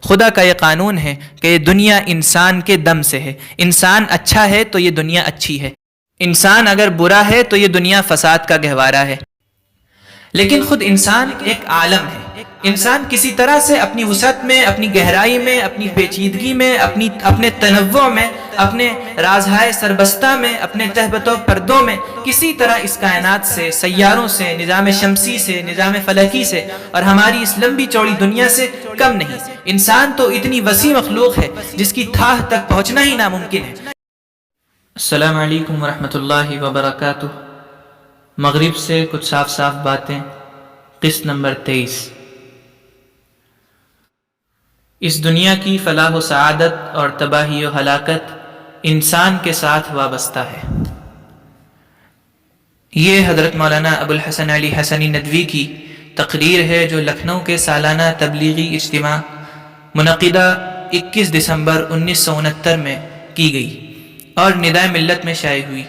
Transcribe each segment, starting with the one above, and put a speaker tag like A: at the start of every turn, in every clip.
A: خدا کا یہ قانون ہے کہ یہ دنیا انسان کے دم سے ہے۔ انسان اچھا ہے تو یہ دنیا اچھی ہے، انسان اگر برا ہے تو یہ دنیا فساد کا گہوارہ ہے۔ لیکن خود انسان ایک عالم ہے۔ انسان کسی طرح سے اپنی وسعت میں، اپنی گہرائی میں، اپنی پیچیدگی میں، اپنے تنوع میں، اپنے رازہائے سربستہ میں، اپنے تہبط و پردوں میں کسی طرح اس کائنات سے، سیاروں سے، نظام شمسی سے، نظام فلکی سے اور ہماری اس لمبی چوڑی دنیا سے کم نہیں۔ انسان تو اتنی وسیع مخلوق ہے جس کی تھاہ تک پہنچنا ہی ناممکن ہے۔ السلام علیکم ورحمۃ اللہ وبرکاتہ۔ مغرب سے کچھ صاف صاف باتیں، قسط نمبر 23۔ اس دنیا کی فلاح و سعادت اور تباہی و ہلاکت انسان کے ساتھ وابستہ ہے۔ یہ حضرت مولانا ابو الحسن علی حسنی ندوی کی تقریر ہے جو لکھنؤ کے سالانہ تبلیغی اجتماع منعقدہ 21 دسمبر 1969 میں کی گئی اور ندائے ملت میں شائع ہوئی۔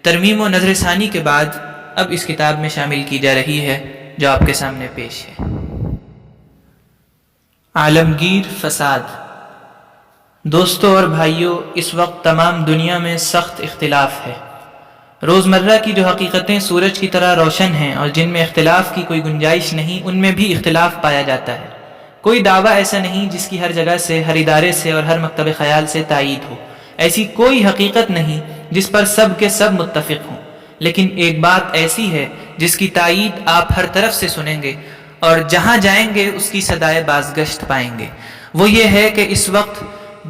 A: ترمیم و نظر ثانی کے بعد اب اس کتاب میں شامل کی جا رہی ہے جو آپ کے سامنے پیش ہے۔ عالمگیر فساد۔ دوستو اور بھائیو، اس وقت تمام دنیا میں سخت اختلاف ہے۔ روزمرہ کی جو حقیقتیں سورج کی طرح روشن ہیں اور جن میں اختلاف کی کوئی گنجائش نہیں، ان میں بھی اختلاف پایا جاتا ہے۔ کوئی دعویٰ ایسا نہیں جس کی ہر جگہ سے، ہر ادارے سے اور ہر مکتب خیال سے تائید ہو۔ ایسی کوئی حقیقت نہیں جس پر سب کے سب متفق ہوں۔ لیکن ایک بات ایسی ہے جس کی تائید آپ ہر طرف سے سنیں گے اور جہاں جائیں گے اس کی صدائے بازگشت پائیں گے۔ وہ یہ ہے کہ اس وقت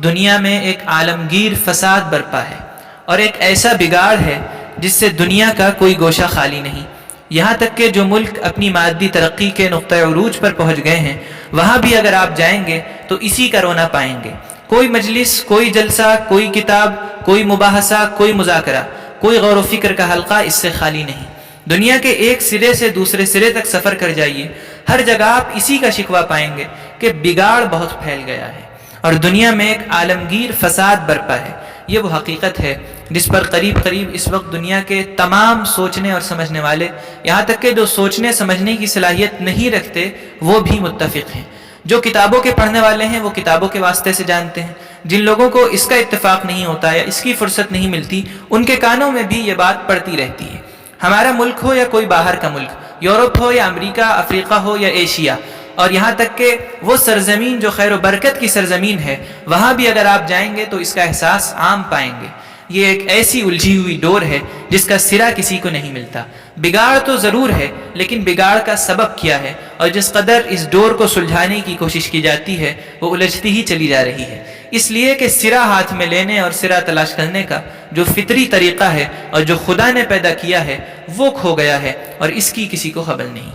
A: دنیا میں ایک عالمگیر فساد برپا ہے اور ایک ایسا بگاڑ ہے جس سے دنیا کا کوئی گوشہ خالی نہیں۔ یہاں تک کہ جو ملک اپنی مادی ترقی کے نقطۂ عروج پر پہنچ گئے ہیں، وہاں بھی اگر آپ جائیں گے تو اسی کا رونا پائیں گے۔ کوئی مجلس، کوئی جلسہ، کوئی کتاب، کوئی مباحثہ، کوئی مذاکرہ، کوئی غور و فکر کا حلقہ اس سے خالی نہیں۔ دنیا کے ایک سرے سے دوسرے سرے تک سفر کر جائیے، ہر جگہ آپ اسی کا شکوہ پائیں گے کہ بگاڑ بہت پھیل گیا ہے اور دنیا میں ایک عالمگیر فساد برپا ہے۔ یہ وہ حقیقت ہے جس پر قریب قریب اس وقت دنیا کے تمام سوچنے اور سمجھنے والے، یہاں تک کہ جو سوچنے سمجھنے کی صلاحیت نہیں رکھتے، وہ بھی متفق ہیں۔ جو کتابوں کے پڑھنے والے ہیں وہ کتابوں کے واسطے سے جانتے ہیں۔ جن لوگوں کو اس کا اتفاق نہیں ہوتا یا اس کی فرصت نہیں ملتی، ان کے کانوں میں بھی یہ بات پڑتی رہتی ہے۔ ہمارا ملک ہو یا کوئی باہر کا ملک، یورپ ہو یا امریکہ، افریقہ ہو یا ایشیا، اور یہاں تک کہ وہ سرزمین جو خیر و برکت کی سرزمین ہے، وہاں بھی اگر آپ جائیں گے تو اس کا احساس عام پائیں گے۔ یہ ایک ایسی الجھی ہوئی ڈور ہے جس کا سرا کسی کو نہیں ملتا۔ بگاڑ تو ضرور ہے، لیکن بگاڑ کا سبب کیا ہے اور جس قدر اس ڈور کو سلجھانے کی کوشش کی جاتی ہے وہ الجھتی ہی چلی جا رہی ہے، اس لیے کہ سرا ہاتھ میں لینے اور سرا تلاش کرنے کا جو فطری طریقہ ہے اور جو خدا نے پیدا کیا ہے وہ کھو گیا ہے اور اس کی کسی کو خبر نہیں۔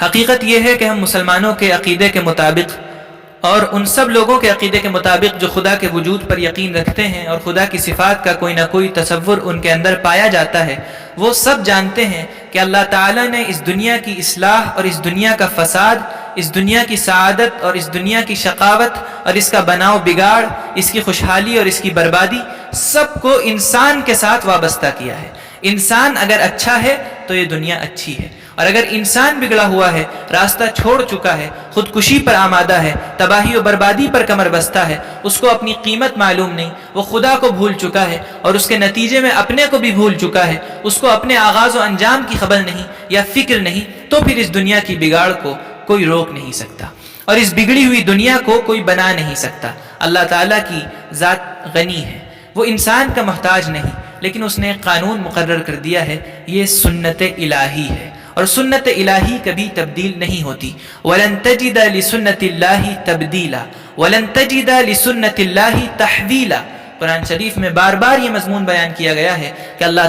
A: حقیقت یہ ہے کہ ہم مسلمانوں کے عقیدے کے مطابق اور ان سب لوگوں کے عقیدے کے مطابق جو خدا کے وجود پر یقین رکھتے ہیں اور خدا کی صفات کا کوئی نہ کوئی تصور ان کے اندر پایا جاتا ہے، وہ سب جانتے ہیں کہ اللہ تعالیٰ نے اس دنیا کی اصلاح اور اس دنیا کا فساد، اس دنیا کی سعادت اور اس دنیا کی شقاوت اور اس کا بناؤ بگاڑ، اس کی خوشحالی اور اس کی بربادی، سب کو انسان کے ساتھ وابستہ کیا ہے۔ انسان اگر اچھا ہے تو یہ دنیا اچھی ہے، اور اگر انسان بگڑا ہوا ہے، راستہ چھوڑ چکا ہے، خودکشی پر آمادہ ہے، تباہی و بربادی پر کمر بستہ ہے، اس کو اپنی قیمت معلوم نہیں، وہ خدا کو بھول چکا ہے اور اس کے نتیجے میں اپنے کو بھی بھول چکا ہے، اس کو اپنے آغاز و انجام کی خبر نہیں یا فکر نہیں، تو پھر اس دنیا کی بگاڑ کو کوئی روک نہیں سکتا اور اس بگڑی ہوئی دنیا کو کوئی بنا نہیں سکتا۔ اللہ تعالیٰ کی ذات غنی ہے، وہ انسان کا محتاج نہیں، لیکن اس نے ایک قانون مقرر کر دیا ہے، یہ سنت الہی ہے اور سنت الہی کبھی تبدیل نہیں ہوتی۔ وَلَن تَجِدَ لِسُنَّتِ اللَّهِ تَبْدِيلًا وَلَن تَجِدَ لِسُنَّتِ اللَّهِ تَحْوِيلًا۔ قرآن شریف میں بار بار یہ مضمون بیان کیا گیا ہے کہ اللہ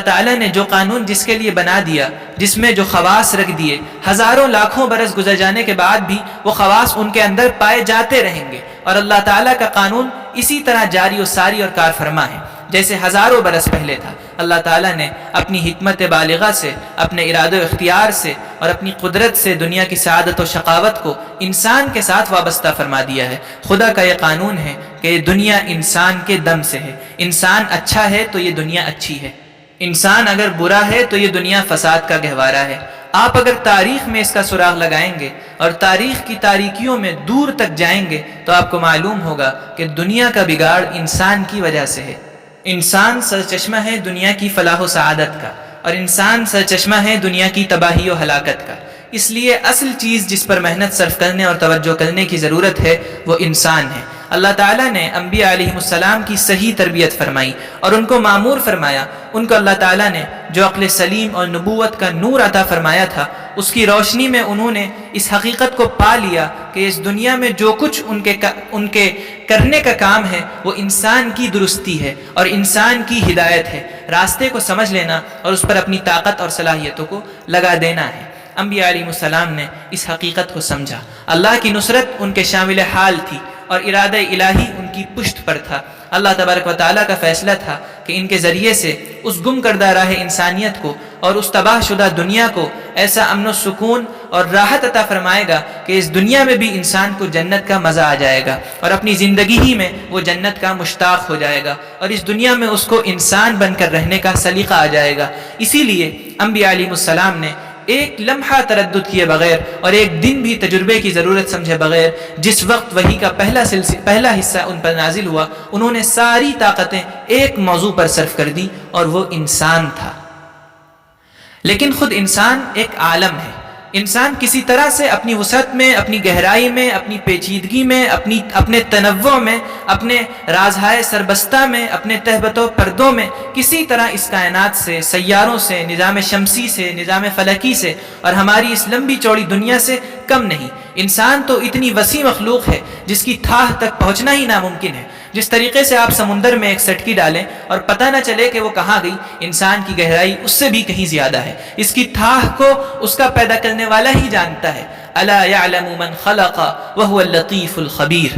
A: تعالیٰ نے جو قانون جس کے لیے بنا دیا، جس میں جو خواص رکھ دیے، ہزاروں لاکھوں برس گزر جانے کے بعد بھی وہ خواص ان کے اندر پائے جاتے رہیں گے، اور اللہ تعالیٰ کا قانون اسی طرح جاری و ساری اور کار فرما ہے جیسے ہزاروں برس پہلے تھا۔ اللہ تعالیٰ نے اپنی حکمت بالغہ سے، اپنے ارادہ و اختیار سے اور اپنی قدرت سے دنیا کی سعادت و شقاوت کو انسان کے ساتھ وابستہ فرما دیا ہے۔ خدا کا یہ قانون ہے کہ یہ دنیا انسان کے دم سے ہے۔ انسان اچھا ہے تو یہ دنیا اچھی ہے، انسان اگر برا ہے تو یہ دنیا فساد کا گہوارہ ہے۔ آپ اگر تاریخ میں اس کا سراغ لگائیں گے اور تاریخ کی تاریکیوں میں دور تک جائیں گے تو آپ کو معلوم ہوگا کہ دنیا کا بگاڑ انسان کی وجہ سے ہے۔ انسان سرچشمہ ہے دنیا کی فلاح و سعادت کا، اور انسان سرچشمہ ہے دنیا کی تباہی و ہلاکت کا۔ اس لیے اصل چیز جس پر محنت صرف کرنے اور توجہ کرنے کی ضرورت ہے وہ انسان ہے۔ اللہ تعالیٰ نے انبیاء علیہ السلام کی صحیح تربیت فرمائی اور ان کو معمور فرمایا۔ ان کو اللہ تعالیٰ نے جو عقل سلیم اور نبوت کا نور عطا فرمایا تھا، اس کی روشنی میں انہوں نے اس حقیقت کو پا لیا کہ اس دنیا میں جو کچھ ان کے کرنے کا کام ہے وہ انسان کی درستی ہے اور انسان کی ہدایت ہے۔ راستے کو سمجھ لینا اور اس پر اپنی طاقت اور صلاحیتوں کو لگا دینا ہے۔ انبیاء علیہ السلام نے اس حقیقت کو سمجھا۔ اللہ کی نصرت ان کے شامل حال تھی اور ارادہ الہی ان کی پشت پر تھا۔ اللہ تبارک و تعالیٰ کا فیصلہ تھا کہ ان کے ذریعے سے اس گم کردہ راہ انسانیت کو اور اس تباہ شدہ دنیا کو ایسا امن و سکون اور راحت عطا فرمائے گا کہ اس دنیا میں بھی انسان کو جنت کا مزہ آ جائے گا اور اپنی زندگی ہی میں وہ جنت کا مشتاق ہو جائے گا اور اس دنیا میں اس کو انسان بن کر رہنے کا سلیقہ آ جائے گا۔ اسی لیے انبیاء علیہ السلام نے ایک لمحہ تردد کیے بغیر اور ایک دن بھی تجربے کی ضرورت سمجھے بغیر جس وقت وحی کا پہلا حصہ ان پر نازل ہوا، انہوں نے ساری طاقتیں ایک موضوع پر صرف کر دی اور وہ انسان تھا۔ لیکن خود انسان ایک عالم ہے۔ انسان کسی طرح سے اپنی وسعت میں، اپنی گہرائی میں، اپنی پیچیدگی میں، اپنے تنوع میں، اپنے رازہائے سربستہ میں، اپنے تہبت و پردوں میں کسی طرح اس کائنات سے، سیاروں سے، نظام شمسی سے، نظام فلکی سے اور ہماری اس لمبی چوڑی دنیا سے کم نہیں۔ انسان تو اتنی وسیع مخلوق ہے جس کی تھاہ تک پہنچنا ہی ناممکن ہے۔ جس طریقے سے آپ سمندر میں ایک سٹکی ڈالیں اور پتہ نہ چلے کہ وہ کہاں گئی، انسان کی گہرائی اس سے بھی کہیں زیادہ ہے۔ اس کی تھاہ کو اس کا پیدا کرنے والا ہی جانتا ہے۔ الا یعلم من خلق وهو اللطیف الخبیر۔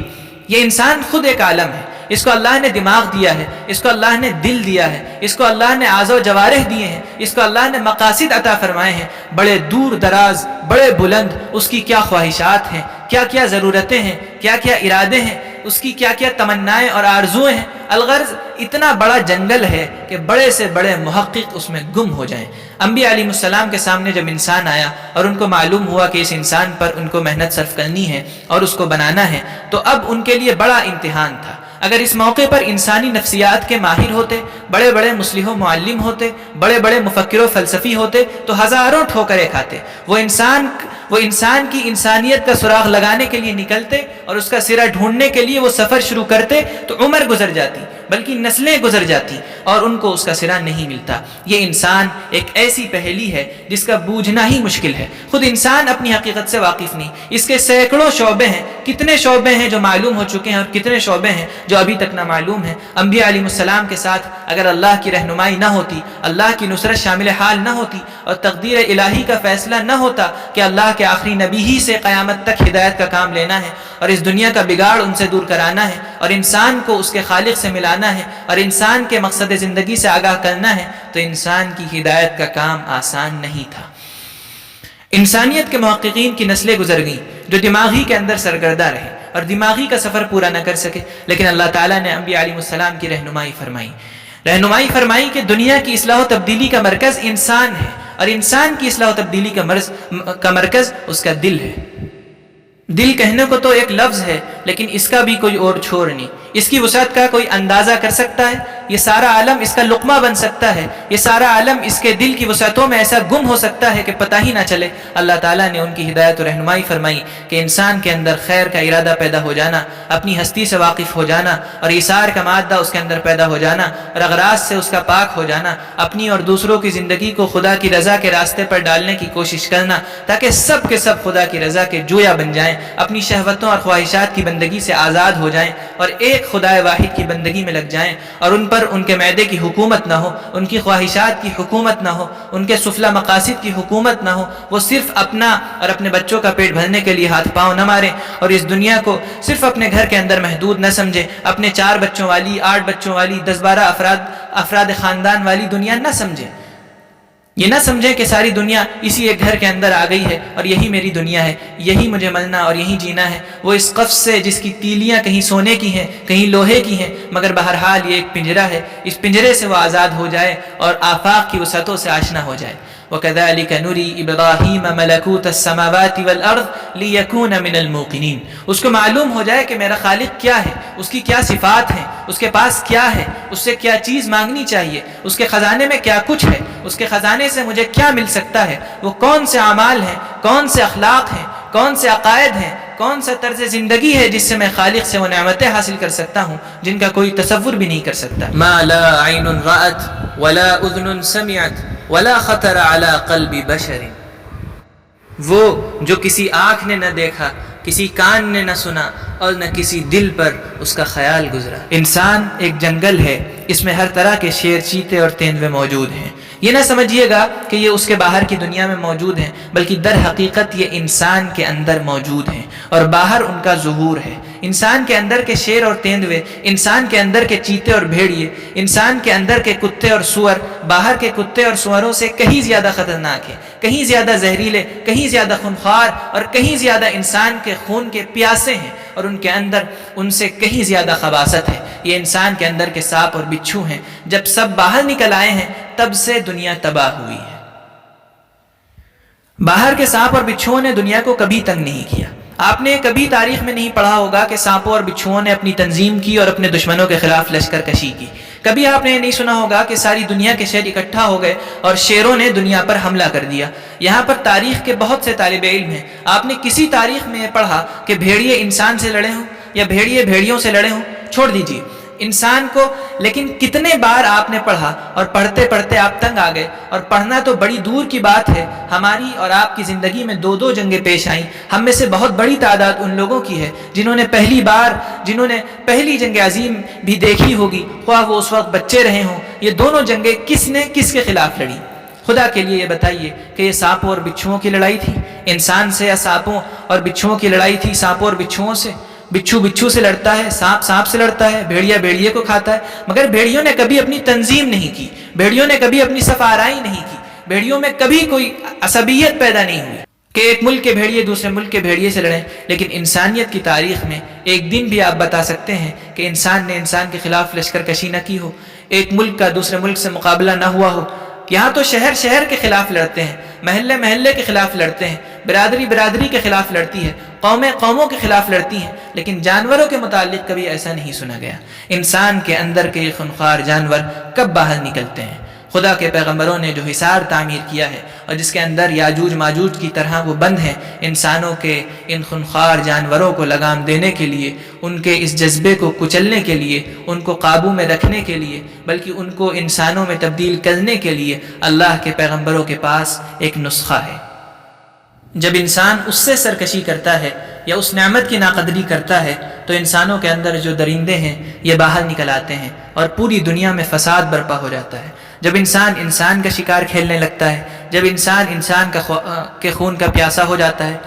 A: یہ انسان خود ایک عالم ہے۔ اس کو اللہ نے دماغ دیا ہے، اس کو اللہ نے دل دیا ہے، اس کو اللہ نے اعضاء و جوارح دیے ہیں، اس کو اللہ نے مقاصد عطا فرمائے ہیں، بڑے دور دراز، بڑے بلند۔ اس کی کیا خواہشات ہیں، کیا کیا ضرورتیں ہیں، کیا کیا ارادے ہیں، اس کی کیا کیا تمنائیں اور آرزویں ہیں۔ الغرض اتنا بڑا جنگل ہے کہ بڑے سے بڑے محقق اس میں گم ہو جائیں۔ انبیاء علیہ السلام کے سامنے جب انسان آیا اور ان کو معلوم ہوا کہ اس انسان پر ان کو محنت صرف کرنی ہے اور اس کو بنانا ہے، تو اب ان کے لیے بڑا امتحان تھا۔ اگر اس موقع پر انسانی نفسیات کے ماہر ہوتے، بڑے بڑے مصلح و معلم ہوتے، بڑے بڑے مفکر و فلسفی ہوتے تو ہزاروں ٹھوکریں کھاتے۔ وہ انسان کی انسانیت کا سراغ لگانے کے لیے نکلتے اور اس کا سرا ڈھونڈنے کے لیے وہ سفر شروع کرتے تو عمر گزر جاتی، بلکہ نسلیں گزر جاتی اور ان کو اس کا سرا نہیں ملتا۔ یہ انسان ایک ایسی پہیلی ہے جس کا بوجھنا ہی مشکل ہے۔ خود انسان اپنی حقیقت سے واقف نہیں۔ اس کے سینکڑوں شعبے ہیں، کتنے شعبے ہیں جو معلوم ہو چکے ہیں اور کتنے شعبے ہیں جو ابھی تک نہ معلوم ہیں۔ انبیاء علیہ السلام کے ساتھ اگر اللہ کی رہنمائی نہ ہوتی، اللہ کی نصرت شامل حال نہ ہوتی اور تقدیر الہی کا فیصلہ نہ ہوتا کہ اللہ کے آخری نبی ہی سے قیامت تک ہدایت کا کام لینا ہے اور اس دنیا کا بگاڑ ان سے دور کرانا ہے اور انسان کو اس کے خالق سے ملانا ہے اور انسان کے مقصد زندگی سے آگاہ کرنا ہے، تو انسان کی ہدایت کا کام آسان نہیں تھا۔ انسانیت کے محققین کی نسلیں گزر گئیں جو دماغی کے اندر سرگردہ رہے اور دماغی کا سفر پورا نہ کر سکے، لیکن اللہ تعالیٰ نے انبیاء علیہ السلام کی رہنمائی فرمائی کہ دنیا کی اصلاح و تبدیلی کا مرکز انسان ہے اور انسان کی اصلاح و تبدیلی کا مرکز اس کا دل ہے۔ دل کہنے کو تو ایک لفظ ہے، لیکن اس کا بھی کوئی اور چھور نہیں۔ اس کی وسعت کا کوئی اندازہ کر سکتا ہے؟ یہ سارا عالم اس کا لقمہ بن سکتا ہے؟ یہ سارا عالم اس کے دل کی وسعتوں میں ایسا گم ہو سکتا ہے کہ پتہ ہی نہ چلے؟ اللہ تعالیٰ نے ان کی ہدایت و رہنمائی فرمائی کہ انسان کے اندر خیر کا ارادہ پیدا ہو جانا، اپنی ہستی سے واقف ہو جانا اور ایثار کا مادہ اس کے اندر پیدا ہو جانا اور اغراض سے اس کا پاک ہو جانا، اپنی اور دوسروں کی زندگی کو خدا کی رضا کے راستے پر ڈالنے کی کوشش کرنا تاکہ سب کے سب خدا کی رضا کے جویا بن جائیں، اپنی شہوتوں اور خواہشات کی بندگی سے آزاد ہو جائیں اور ایک خدائے واحد کی بندگی میں لگ جائیں، اور ان پر ان کے معدے کی حکومت نہ ہو، ان کی خواہشات کی حکومت نہ ہو، ان کے سفلی مقاصد کی حکومت نہ ہو۔ وہ صرف اپنا اور اپنے بچوں کا پیٹ بھرنے کے لیے ہاتھ پاؤں نہ ماریں اور اس دنیا کو صرف اپنے گھر کے اندر محدود نہ سمجھیں، اپنے 4 بچوں والی، 8 بچوں والی، 10-12 افراد خاندان والی دنیا نہ سمجھیں۔ یہ نہ سمجھیں کہ ساری دنیا اسی ایک گھر کے اندر آ گئی ہے اور یہی میری دنیا ہے، یہی مجھے ملنا اور یہی جینا ہے۔ وہ اس قفس سے جس کی تیلیاں کہیں سونے کی ہیں، کہیں لوہے کی ہیں، مگر بہرحال یہ ایک پنجرہ ہے، اس پنجرے سے وہ آزاد ہو جائے اور آفاق کی وسعتوں سے آشنا ہو جائے۔ وَكَذَلِكَ نُرِي إِبْرَاهِيمَ مَلَكُوتَ السَّمَاوَاتِ وَالْأَرْضِ لِيَكُونَ مِنَ الْمُوقِنِينَ۔ اس کو معلوم ہو جائے کہ میرا خالق کیا ہے، اس کی کیا صفات ہیں، اس کے پاس کیا ہے، اس سے کیا چیز مانگنی چاہیے، اس کے خزانے میں کیا کچھ ہے، اس کے خزانے سے مجھے کیا مل سکتا ہے، وہ کون سے اعمال ہیں، کون سے اخلاق ہیں، کون سے عقائد ہیں، کون سا طرز زندگی ہے جس سے میں خالق سے وہ نعمتیں حاصل کر سکتا ہوں جن کا کوئی تصور بھی نہیں کر سکتا۔ ما لا عین رأت ولا اذن سمعت ولا خطر على قلب بشر، وہ جو کسی آنکھ نے نہ دیکھا، کسی کان نے نہ سنا اور نہ کسی دل پر اس کا خیال گزرا۔ انسان ایک جنگل ہے، اس میں ہر طرح کے شیر، چیتے اور تیندوے موجود ہیں۔ یہ نہ سمجھیے گا کہ یہ اس کے باہر کی دنیا میں موجود ہیں، بلکہ در حقیقت یہ انسان کے اندر موجود ہیں اور باہر ان کا ظہور ہے۔ انسان کے اندر کے شیر اور تیندوے، انسان کے اندر کے چیتے اور بھیڑیے، انسان کے اندر کے کتے اور سور باہر کے کتے اور سوروں سے کہیں زیادہ خطرناک ہے، کہیں زیادہ زہریلے، کہیں زیادہ خونخوار اور کہیں زیادہ انسان کے خون کے پیاسے ہیں، اور ان کے اندر ان سے کہیں زیادہ خباثت ہے۔ یہ انسان کے اندر کے سانپ اور بچھو ہیں، جب سب باہر نکل آئے ہیں تب سے دنیا تباہ ہوئی ہے۔ باہر کے سانپ اور بچھوؤں نے دنیا کو کبھی تنگ نہیں کیا۔ آپ نے کبھی تاریخ میں نہیں پڑھا ہوگا کہ سانپوں اور بچھوؤں نے اپنی تنظیم کی اور اپنے دشمنوں کے خلاف لشکر کشی کی۔ کبھی آپ نے یہ نہیں سنا ہوگا کہ ساری دنیا کے شیر اکٹھا ہو گئے اور شیروں نے دنیا پر حملہ کر دیا۔ یہاں پر تاریخ کے بہت سے طالب علم ہیں، آپ نے کسی تاریخ میں یہ پڑھا کہ بھیڑیے انسان سے لڑے ہوں یا بھیڑیے بھیڑیوں سے لڑے ہوں؟ چھوڑ دیجیے انسان کو، لیکن کتنے بار آپ نے پڑھا اور پڑھتے پڑھتے آپ تنگ آ گئے، اور پڑھنا تو بڑی دور کی بات ہے، ہماری اور آپ کی زندگی میں دو جنگیں پیش آئیں۔ ہم میں سے بہت بڑی تعداد ان لوگوں کی ہے جنہوں نے پہلی جنگ عظیم بھی دیکھی ہوگی، خواہ وہ اس وقت بچے رہے ہوں۔ یہ دونوں جنگیں کس نے کس کے خلاف لڑی؟ خدا کے لیے یہ بتائیے کہ یہ سانپوں اور بچھوؤں کی لڑائی تھی انسان سے، یا سانپوں اور بچھوؤں کی لڑائی تھی سانپوں اور بچھوؤں سے؟ بچھو سے لڑتا ہے، سانپ سے لڑتا ہے، بھیڑیا بھیڑیے کو کھاتا ہے، مگر بھیڑیوں نے کبھی اپنی تنظیم نہیں کی، بھیڑیوں نے کبھی اپنی صف آرائی نہیں کی، بھیڑیوں میں کبھی کوئی عصبیت پیدا نہیں ہوئی کہ ایک ملک کے بھیڑیے دوسرے ملک کے بھیڑیے سے لڑیں۔ لیکن انسانیت کی تاریخ میں ایک دن بھی آپ بتا سکتے ہیں کہ انسان نے انسان کے خلاف لشکر کشی نہ کی ہو، ایک ملک کا دوسرے ملک سے مقابلہ نہ ہوا ہو؟ یہاں تو شہر کے خلاف لڑتے ہیں، محلے کے خلاف لڑتے ہیں، برادری کے خلاف لڑتی ہے، قوموں کے خلاف لڑتی ہیں، لیکن جانوروں کے متعلق کبھی ایسا نہیں سنا گیا۔ انسان کے اندر کے خونخوار جانور کب باہر نکلتے ہیں؟ خدا کے پیغمبروں نے جو حصار تعمیر کیا ہے اور جس کے اندر یاجوج ماجوج کی طرح وہ بند ہیں، انسانوں کے ان خونخوار جانوروں کو لگام دینے کے لیے، ان کے اس جذبے کو کچلنے کے لیے، ان کو قابو میں رکھنے کے لیے، بلکہ ان کو انسانوں میں تبدیل کرنے کے لیے اللہ کے پیغمبروں کے پاس ایک نسخہ ہے۔ جب انسان اس سے سرکشی کرتا ہے یا اس نعمت کی ناقدری کرتا ہے تو انسانوں کے اندر جو درندے ہیں یہ باہر نکل آتے ہیں اور پوری دنیا میں فساد برپا ہو جاتا ہے۔ جب انسان کا شکار کھیلنے لگتا ہے، جب انسان کے خون کا پیاسا ہو جاتا ہے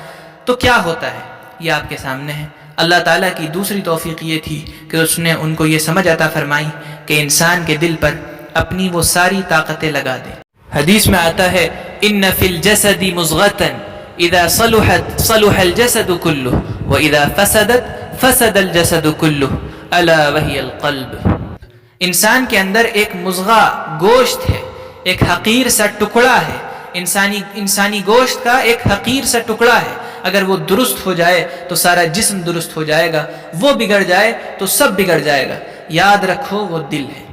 A: تو کیا ہوتا ہے؟ یہ آپ کے سامنے ہے۔ اللہ تعالیٰ کی دوسری توفیق یہ تھی کہ اس نے ان کو یہ سمجھ عطا فرمائی کہ انسان کے دل پر اپنی وہ ساری طاقتیں لگا دیں۔ حدیث میں آتا ہے ان فی الجسد مضغۃ اذا صلحت صلح الجسد كله واذا فسدت فسد الجسد كله الا وهي القلب۔ انسان کے اندر ایک مضغہ گوشت ہے، ایک حقیر سا ٹکڑا ہے، انسانی گوشت کا ایک حقیر سا ٹکڑا ہے، اگر وہ درست ہو جائے تو سارا جسم درست ہو جائے گا، وہ بگڑ جائے تو سب بگڑ جائے گا۔ یاد رکھو وہ دل ہے۔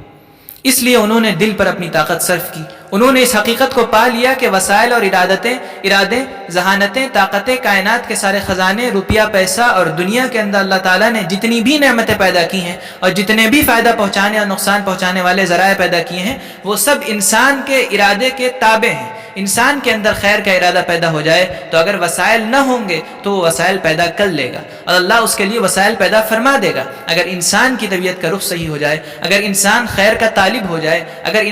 A: اس لیے انہوں نے دل پر اپنی طاقت صرف کی، انہوں نے اس حقیقت کو پا لیا کہ وسائل اور ارادے، ذہانتیں، طاقتیں، کائنات کے سارے خزانے، روپیہ پیسہ اور دنیا کے اندر اللہ تعالیٰ نے جتنی بھی نعمتیں پیدا کی ہیں اور جتنے بھی فائدہ پہنچانے اور نقصان پہنچانے والے ذرائع پیدا کیے ہیں وہ سب انسان کے ارادے کے تابع ہیں۔ انسان کے اندر خیر کا ارادہ پیدا ہو جائے تو اگر وسائل نہ ہوں گے تو وہ وسائل پیدا کر لے گا اور اللہ اس کے لیے وسائل پیدا فرما دے گا۔ اگر انسان کی طبیعت کا رخ صحیح ہو جائے، اگر انسان خیر کا طالب ہو جائے، اگر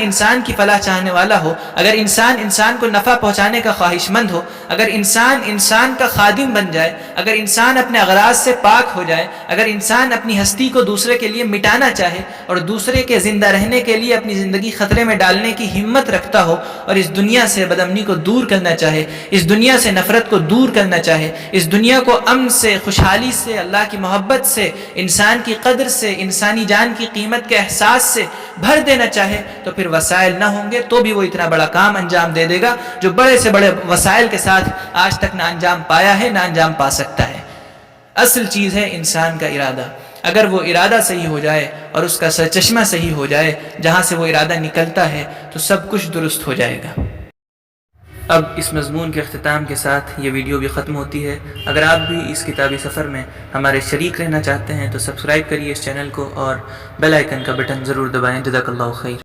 A: انسان کی فلاح چاہنے والا ہو، اگر انسان کو نفع پہنچانے کا خواہش مند ہو، اگر انسان کا خادم بن جائے، اگر انسان اپنے اغراض سے پاک ہو جائے، اگر انسان اپنی ہستی کو دوسرے کے لیے مٹانا چاہے اور دوسرے کے زندہ رہنے کے لیے اپنی زندگی خطرے میں ڈالنے کی ہمت رکھتا ہو اور اس دنیا سے بدامنی کو دور کرنا چاہے، اس دنیا سے نفرت کو دور کرنا چاہے، اس دنیا کو امن سے، خوشحالی سے، اللہ کی محبت سے، انسان کی قدر سے، انسانی جان کی قیمت کے احساس سے بھر دینا چاہے تو پھر وسائل نہ ہوں گے گے تو بھی وہ اتنا بڑا کام انجام دے دے گا جو بڑے سے بڑے وسائل کے ساتھ آج تک نہ انجام پایا ہے نہ انجام پا سکتا ہے۔ اصل چیز ہے انسان کا ارادہ۔ اگر وہ ارادہ صحیح ہو جائے اور اس کا سرچشمہ صحیح ہو جائے، جہاں سے وہ ارادہ نکلتا ہے، تو سب کچھ درست ہو جائے گا۔ اب اس مضمون کے اختتام کے ساتھ یہ ویڈیو بھی ختم ہوتی ہے۔ اگر آپ بھی اس کتابی سفر میں ہمارے شریک رہنا چاہتے ہیں تو سبسکرائب کریے اس چینل کو اور بیل آئیکن کا بٹن ضرور دبائیں۔ جزاک اللہ خیر۔